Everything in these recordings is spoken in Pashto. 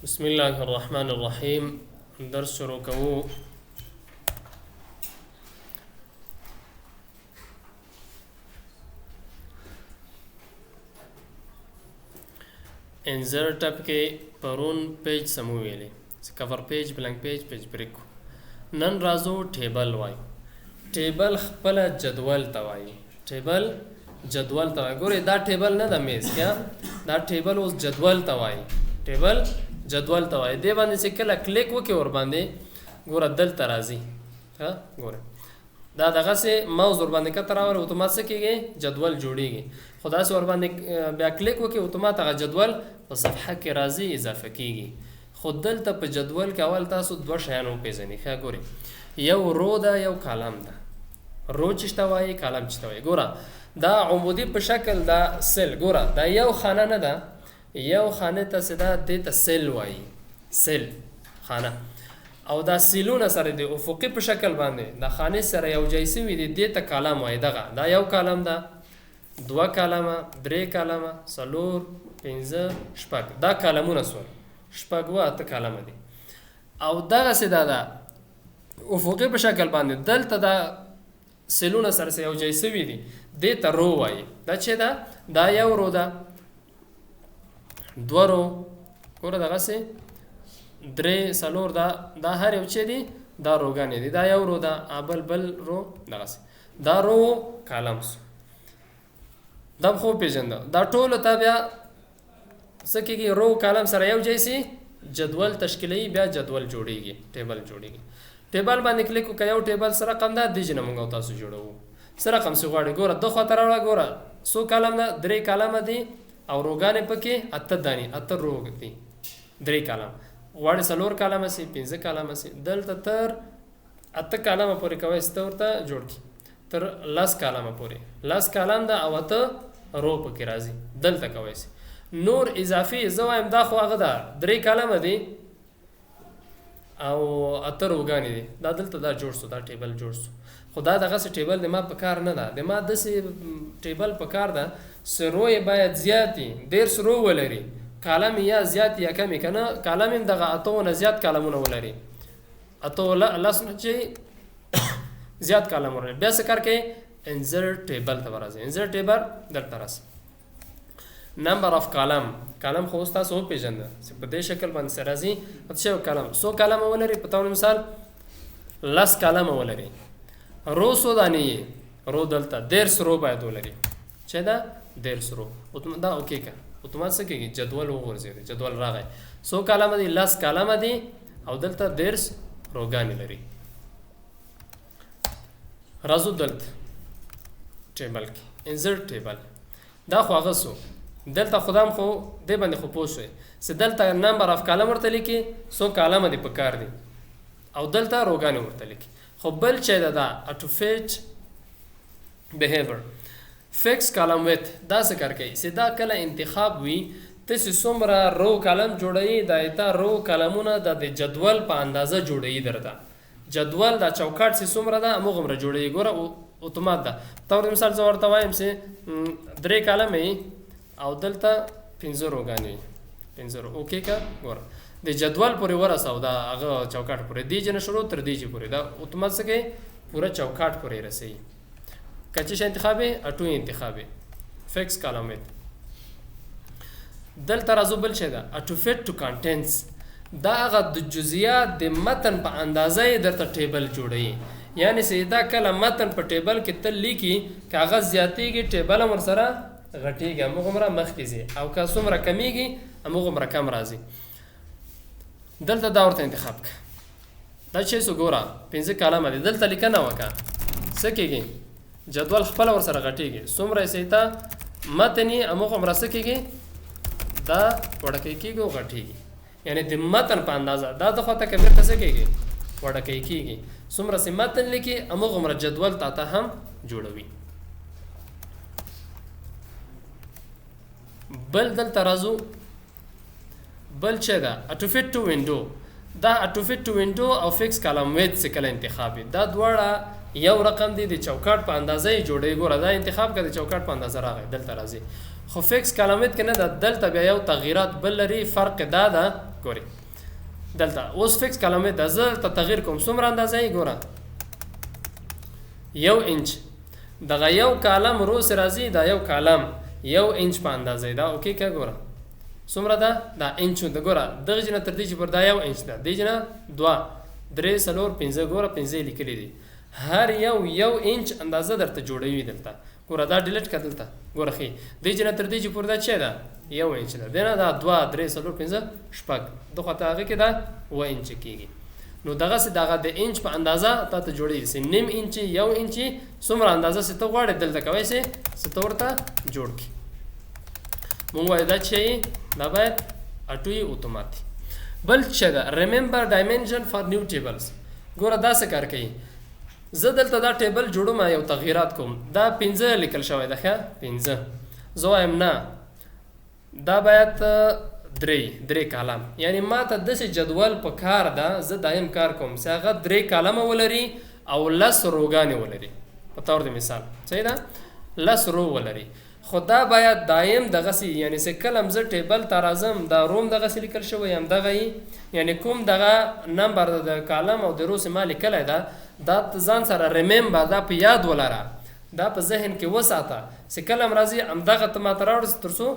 بسم الله الرحمن الرحیم. درس شروع کوو. انزر ټپ کې پرون پیج سمو ویلې کور پیج بلانک پیج بریک. نن راځو ټیبل وای. ټیبل خپل جدول ته وای. ټیبل جدول ته وای. ګوره دا ټیبل نه د میز کیا دا ټیبل اوس جدول ته وای. ټیبل جدول ته وای. دی باندې چې کله کلیک وکې ور باندې ګوره دلته راځي. ها ګوره دا دغه سه ماوس ور باندې کتر اور اتومات کېږي جدول جوړیږي. خدا سه ور باندې بیا کلیک وکې اتومات هغه جدول په صفحه کې راځي اضافه کیږي. خود دلته په جدول کې اول تاسو دوه شیان وپېژنئ. ښه ګورئ یو رو ده یو کالم ده. رو چې ته وایي کالم چې ته وایي. ګوره دا عمودي په شکل دا سل. ګوره دا یو خانه نه ده. یو خانه ته سدا دې ته سل وایي. سل خانه او دا سیلونه سره د افقي په شکل باندې د خانه سره یو ځای سوي دي. دې ته کالم وایي. دغه دا یو کالم ده، دوه کالمه، درې کالمه، څلور، پنځه، شپږ. دا کالمونه سول شپږ و اته کالمه دي. او دغسې دا ده افقي په شکل باندې دلته دا سیلونه سره یو ځای سوي دي. دې ته رو وایي. دا چې ده دا یو رو ده، دوه رو، ګوره دغسې درې څلور. دا هر یو چې دي دا روګانې دي. دا یو رو ده، بل رو دغسې. دا رو کالم سو. دا خو پېژنده. دا ټولو ته بیا څه کېږي رو کالم سره یو ځای سي جدول تشکیلوي. بیا جدول جوړیږي، ټیبل جوړیږي. ټیبل باندې کلیک وکړه. یو ټیبل سره رقم ده دې چې نه موږ او تاسو جوړوو. څه رقم سي غواړي. ګوره د خواته راوړه. ګوره څو کالم ده؟ درې کالمه دي او روګانې پکې اته دانې، اته روګ دي. درې کالم غواړي څلور کالمه سي، پنځه کالمه سي. دلته تر اته کالمه پورې کوی سته ورته جوړ کړي. تر لس کالمه پورې. لس کالم ده او اته رو پکې راځي. دلته کوی سي. نور اضافي زه وایم دا خو هغه ده درې کالمه دي او اته روګانې دي. دا دلته دا جوړ سو. دا ټیبل جوړ سو. خو دا دغسې ټیبل د ما په کار نه ده. د ما داسې ټیبل په کار ده چې رو یې باید زیات وي، ډېر رو ولري. کالم یا زیات یا کم که نه کالم هم دغه اتو نه زیات کالمونه ولري. اتو لس نه چې زیات کالم ولري. بیا څه کار کوي؟ انزر ټیبل ته ورځي. انزر ټیبل دلته راسي. نمبر اف کالم. کالم خو اوس تاسو وپېژنده چې په دې شکل باندې سره راځي. څه کالم څو کالمه ولري؟ په طور مثال لس کالمه ولري. رو څو دانې یې؟ رو دلته دېرس رو باید ولري. چې دا دېرس رو دا اوکې که اتومات څه کېږي جدول وغورځېږي. جدول راغی. څو کالمه دي؟ لس کالمه دي او دلته دېرس روګانې لري. راځو دلته ټیبل کې انزر ټیبل. دا خو هغه سو دلته خدام خو دې باندې خو پوه شوی چې دلته نمبر اف کالم ورته لیکي څو کالمه دي په کار دي او دلته روګانې ورته لیکي. خو بل چې ده دا اټوفیټ بیهیویر فکس کالم ویت دا څه کار کوي چې دا کله انتخاب وي ته چې څومره رو کالم جوړوي دا ایته رو کالمونه د جدول په اندازه جوړوي. درته جدول دا چوکاټ چې څومره ده همغومره جوړوي. ګوره اتومات ده. طور مثال زه ورته وایم چې درې کالمې او دلته پنځه روګانې. پنځه رو اوکې که ګوره د جدول پورې ورسو. دا هغه چوکاټ پورې دې جنه شروع تر دې پورې دا اتومات څه کوي پوره چوکاټ پورې رسوي. که چی انتخابي اټو انتخابي فکس کالم ویت. دلته راځو بل شی ده اټوفیټ ټو کانټینټس. دا هغه د جزئیات د متن په اندازه یې درته ټیبل جوړوي. یعنی چې دا کله متن په ټیبل کې تل لیکي کاغذ زیاتېږي ټیبل هم ورسره غټېږي همغومره مخکې ځي او که څومره کمیږي همغومره کم راځي. دلته دا ورته انتخاب کړه. دا چې څو ګوره پنځه کالمه دي. دلته لیکنه وکړه څه کېږي جدول خپله ورسره غټېږي. څومره یې چې ته متن یې همغومره څه کېږي دا وړکی کېږي او غټېږي. یعنې د متن په اندازه دا د خواته که بېرته څه کېږي وړکی کېږي. څومره چې متن لیکي همغومره جدول تا ته هم جوړوي. بل دلته راځو بل چې ده اټوفیټ ټو وینډو. دا اټوفیټ ټو وینډو او فکس کالم ویت چې کله انتخاب وي دا دواړه یو رقم دي. د چوکاټ په اندازه یې جوړوي. ګوره دا انتخاب که د چوکاټ په اندازه راغی دلته راځي. خو فکس کالم ویت کې نه ده. دلته بیا یو تغییرات بل لري. فرق دا ده ګوري دلته اوس فکس کلمه د زه ته تغیر کوم څومره اندازه یې ګوره 1 انچ دغه یو کالم رو سره راځي دا یو کالم 1 انچ په اندازه دا اوکې کا ګوره څومره ده دا انچ د ګوره دغه جنه تر دې چې پر دا 1 انچ ده دې جنه 2 3 4 5 ګوره 5 لیکلي دي هر یو انچ اندازه درته جوړوي دلته ګوره دا ډیلیټ کړه دلته ګوره خې دې جنه تر دې چې پر دا چي ده 1 انچ ده دنه دا 2 3 4 5 شپږ دغه ته هغه کې دا 1 انچ کېږي نو دغه سي دغه د انچ په اندازه ته جوړي سي نیم انچ 1 انچ څومره اندازه سي ته غواړې دلته کوي سي ستورته جوړ کی مونږ وایو دا چې دا باید اټوي اتوماتي بل څه ده ریممبر ډایمنشن فار نیو ټیبلز ګوره دا څه کار کوي زه دلته دا ټیبل جوړوم یو تغییرات کوم دا 15 لیکل شوی ده ښه 15 زه وایم نه دا باید درې کالم یعنی ما ته داسې جدول په کار ده زه دایم کار کوم چې هغه 3 کالمه ولري او 10 روګانې ولري په تور د مثال صحیح ده 10 رو ولري خو دا باید دایم دغه سي یعنی چې کلم زه ټیبل ته راځم دا روم دغه سي لیکل شوی یم دغه یعنی کوم دغه نمبر د کالم او د رو سي ما لیکلی ده دا ځان سره ریممبر دا په یاد ولره دا په ذهن کې وساته چې کلم راځي همدغه ته ماته راوړي تر څو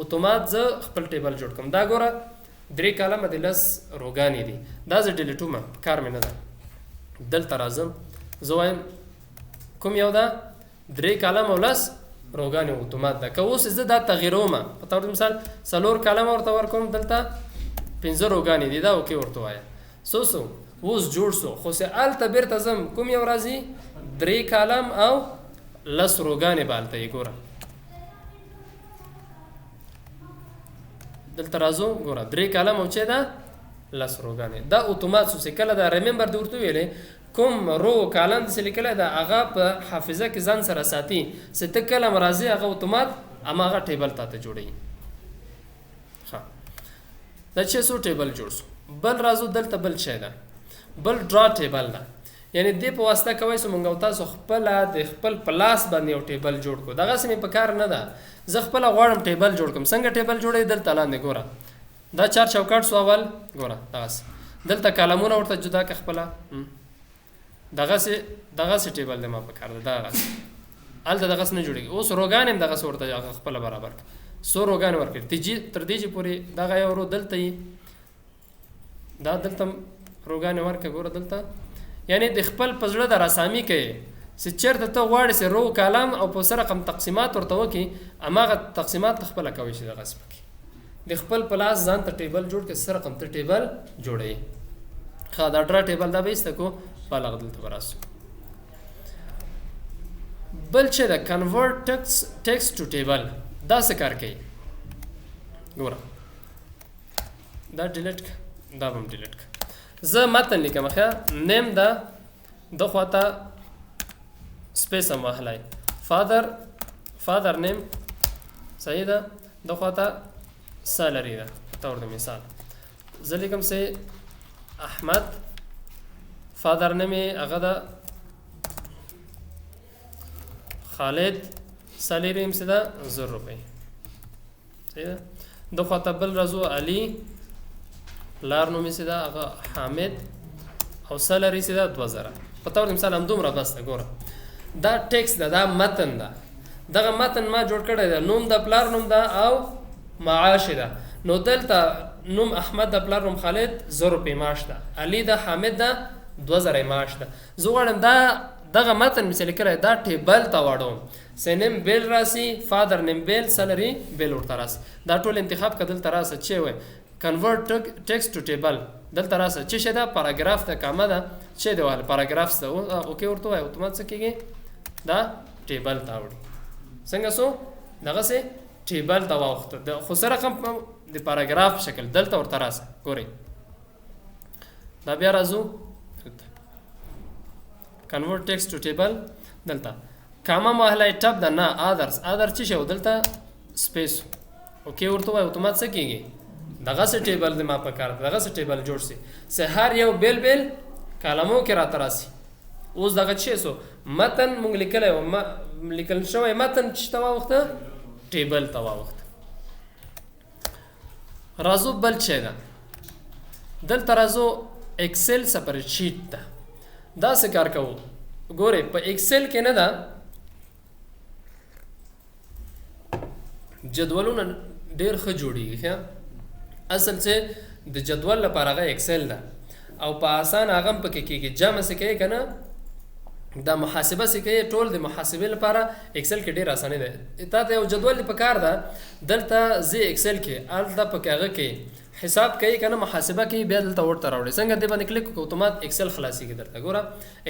اتومات زه خپل ټیبل جوړ کوم دا ګوره 3 کالمه د 10 روګانې دي دا زه ډیلیټوم کار مې نه ده دلته راځم زه وایم کوم یو ده 3 کالمه او 10 روګانې اتومات ده که اوس زه دا تغییروم په تور مثال 4 کالمه ورته ورکوم دلته 15 روګانې دي دا اوکې ورته وایه سو اوس جوړ سو خو سه الته بیرته زم کوم یو راځي 3 کالم او 10 روګانې بالته یې ګوره دلته راځو ګوره 3 کالم او چې دا 10 روګانې دا اتومات سو سه کله دا ریممبر د ورته ویلې کوم رو کالم د سلیکل دا هغه په حافظه کې ځان سره ساتي ست کلم راځي هغه اتومات اما هغه ټیبل ته جوړي ها دا چې سو ټیبل جوړ سو بل راځو دلته بل شي دا بل ډرا ټیبل دا یعنی دې په واسطه کوي چې مونږ تاسو خپل د خپل پلاس باندې یو ټیبل جوړ کو دغه سمې په کار نه ده زه خپل غواړم ټیبل جوړ کوم څنګه ټیبل جوړې دلته لاندې ګوره دا 4 چوکاټ سو اول ګوره دلته کالمونه ورته جدا ک خپل دغه سي ټیبل د ما په کار ده دغه ال دغه نه جوړیږي اوس روګان هم دغه ورته خپل برابر سو روګان ورکړي تر دې چې پوری دغه یو رو دلته دا دلته روګان ورکړه ګوره دلته یعنی د خپل پزړه د رسامي کوي چې چیرته ته غواړې چې رو کالم او په سره رقم تقسیمات ورته وکي اماغه تقسیمات خپل کوي چې دغه سپکی د خپل پلاس ځان ته ټیبل جوړ کې سره رقم ته ټیبل جوړي خا دا ډرا ټیبل دا به استکو بالغ دلته وراسو بل چې دا کنورټ ټیکست ټو ټیبل دا څه کار کوي ګوره دا ډیلیټ دا هم ډیلیټ زه متن لیکم ښه نیم دا د خواته سپیس هم واخلای فادر نیم صحیح ده د خواته سالری ده تور د مثال زه لیکم سه احمد فادر نیم هغه ده خالد سالری هم سه ده 0 روپۍ صحیح ده د خواته بل راځو علي لار نومې سي دا هغه حامد او سالري سي دا 2000 په تور مثال هم دومره بس ګوره دا ټیکس دا متن ده دغه متن ما جوړ کړی دا نوم د پلار نوم دا او معاش ده نو دلته نوم احمد د پلار نوم خالد 0 روپۍ معاش ده علي د حامد ده 2000 معاش ده زه غواړم دا دغه متن مثال کړی دا ټیبل ته واړوم سنم بیل راسي فادر نیم بیل سالري بیل ورته راسي دا ټول انتخاب کدل تر راسه چی وای کنورټ ټیکست ټو ټیبل دلته راسه چې شه دا پاراګراف ته کامه ده چې دی ول پاراګراف ته اوکې ورته وای اتومات څه کېږي دا ټیبل ته وړي څنګه سو دغه سه ټیبل ته واخته د خو سره رقم د پاراګراف شکل دلته ورته راسه ګوري دا بیا راځو کنورټ ټیکست ټو ټیبل دلته کامه محله ټب ده نه ادرس چې شو دلته سپیس اوکې ورته وای اتومات څه کېږي دغه سه ټیبل د ما په کار دغه سه ټیبل جوړ سي سه هر یو بیل کالمو کې راته راسي اوس دغه څه سو متن مونږ لیکلای و لیکل شوی متن چې توا وخت ټیبل توا وخت راځو بل څه ده دلته راځو اکسل سپریډ شیټ ته. دا څه کار کوو؟ ګورئ په اکسل کې نه ده جدولونه ډېر ښه جوړېږي. ښه اصل چې د جدول لپاره هغه اکسل ده او په آسان هغه هم پکې کېږي. جمع څه کوي که نه دا محاسبه څه کوي ټول د محاسبې لپاره اکسل کې ډېر اساني ده. تا ته یو جدول په کار ده دلته زه اکسل کې هلته پکې هغه کې حساب کوي که نه محاسبه کوي بیا دلته ورته راوړي. څنګه دې باندې کلیک وکړو اتومات اکسل خلاصېږي درته. ګوره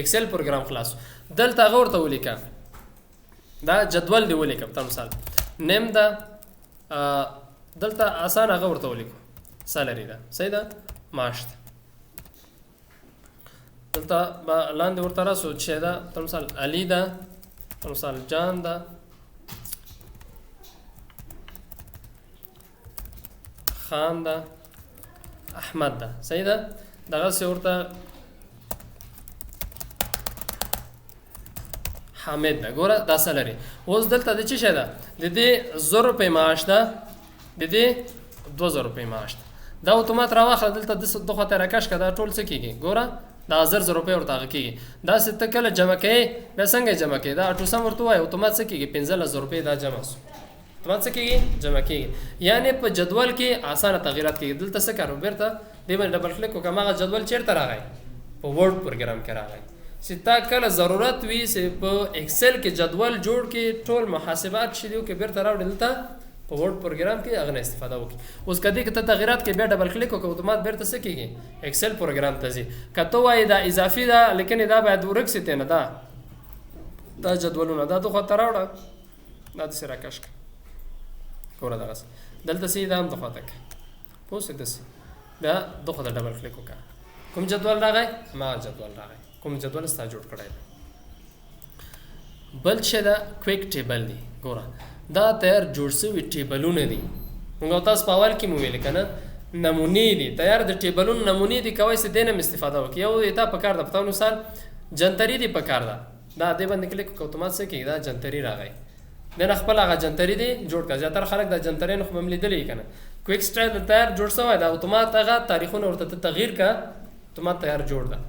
اکسل پروګرام خلاص دلته هغه ورته ولیکه دا جدول دې ولیکه په مثال نیم ده دلته آسان هغه ورته ولیکو سالري ده صحیح ده معاش ده. دلته به لاندې ورته راسو چې ده په مثال علي ده په مثال جان ده خان ده احمد ده صحیح ده. دغسې ورته حامد ده. ګوره دا سالري. اوس دلته د څه شی ده د دې 1000 روپۍ معاش ده د دې 2000 روپۍ معاش ده. دا اتومات راواخله دلته د خواته راکش که دا ټول څه کېږي ګوره دا 1000 روپۍ ورته هغه کېږي. داسې ته کله جمع کوې بیا څنګه جمع کوې دا اټوسم ورته ووایه اتومات څه کېږي 15000 روپۍ دا جمع سو اتومات څه کېږي جمع کېږي. یعنې په جدول کې اسانه تغیرات کېږي. دلته څه کار بیرته دې باندې ډبل کلیک وکړه هماغه جدول چېرته راغی په ورډ پروګرام کې راغی چې تا کله ضرورت وي چې په اکسل کې جدول جوړ کې ټول محاسبات چې دي وکړې بیرته راوړې دلته په ورډ پروګرام کې هغه نه استفاده وکړي. اوس که دې کې ته تغیرات کې بیا ډبل کلیک وکړه اتومات بیرته څه کېږي اکسل پروګرام ته ځي. که ته وایې دا اضافي ده لیکن دا باید ورک سي نه دا جدولونه دا د خواته راوړه دا داسې راکش کړه ګوره دغسې دلته سي دا هم د خواته کړه پوه شوې داسې بیا د خواته ډبل کلیک وکړه کوم جدول راغی هماغه جدول راغی کوم جدول ستا جوړ کړی دی. بل شی ده کویک ټیبل دی. ګوره دا تیار جوړ شوي ټیبلونه دي. موږ تاسو په اول کې مو ویل که نه نمونې دي تیار د ټیبلونو نمونې دي کوی چې دې نه هم استفاده وکړي. یو تا په کار ده په تا مثال جنتري دي په کار ده دا دې باندې کلیک وکړه اتومات څه کېږي دا جنتري راغی. دې نه خپل هغه جنتري دی جوړ کړه. زیاتره خلک دا جنترۍ خو به هم لیدلی که نه کویک سټایل تیار جوړ شوی دا اتومات هغه تاریخونه ورته تغییر کړه اتومات تیار جوړ ده.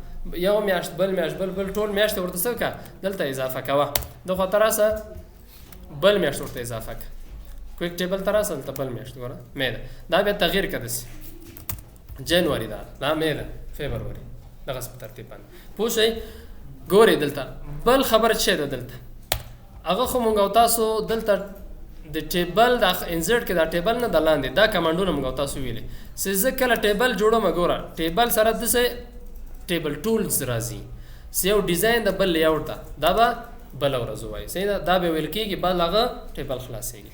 یو میاشت بل میاشت بل ټول میاشتې ورته څه وکړه دلته اضافه کوه د خواته راسه بل میاشت ورته اضافه کړه کویک ټیبل ته راسه دلته بل میاشت ګوره مې ده دا بیا تغییر کړه داسې جنوري ده دا مې ده فبروري دغسې په ترتیب باندې پوه شئ. ګورئ دلته بل خبره څه ده دلته هغه خو مونږ او تاسو دلته د ټیبل د انزرټ کې دا ټیبل نه د لاندې دا کمانډونه مونږ او تاسو ویلې چې زه کله ټیبل جوړوم ګوره ټیبل سره داسې ټیبل ټولز راځي چې یو ډیزاین د بل لیاوټ ده دا به بله ورځ ووایي صحیح ده دا به ویل کېږي بل هغه ټیبل خلاصېږي.